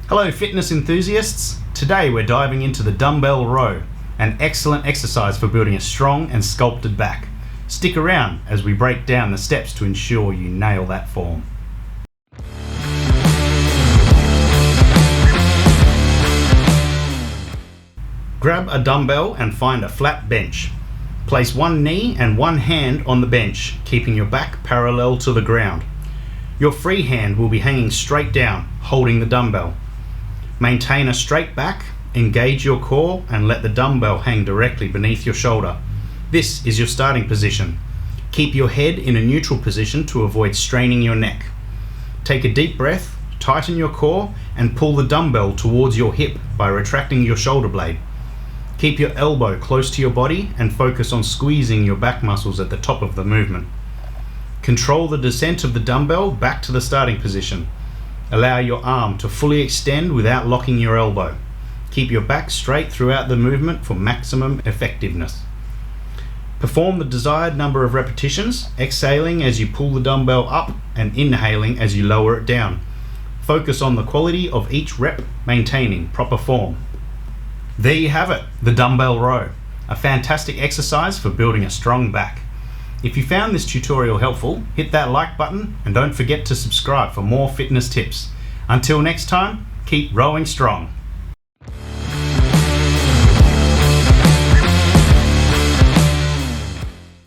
Hello fitness enthusiasts, today we're diving into the dumbbell row, an excellent exercise for building a strong and sculpted back. Stick around as we break down the steps to ensure you nail that form. Grab a dumbbell and find a flat bench. Place one knee and one hand on the bench, keeping your back parallel to the ground. Your free hand will be hanging straight down, holding the dumbbell. Maintain a straight back, engage your core, and let the dumbbell hang directly beneath your shoulder. This is your starting position. Keep your head in a neutral position to avoid straining your neck. Take a deep breath, tighten your core, and pull the dumbbell towards your hip by retracting your shoulder blade. Keep your elbow close to your body and focus on squeezing your back muscles at the top of the movement. Control the descent of the dumbbell back to the starting position. Allow your arm to fully extend without locking your elbow. Keep your back straight throughout the movement for maximum effectiveness. Perform the desired number of repetitions, exhaling as you pull the dumbbell up and inhaling as you lower it down. Focus on the quality of each rep, maintaining proper form. There you have it, the dumbbell row, a fantastic exercise for building a strong back. If you found this tutorial helpful, hit that like button and don't forget to subscribe for more fitness tips. Until next time, keep rowing strong.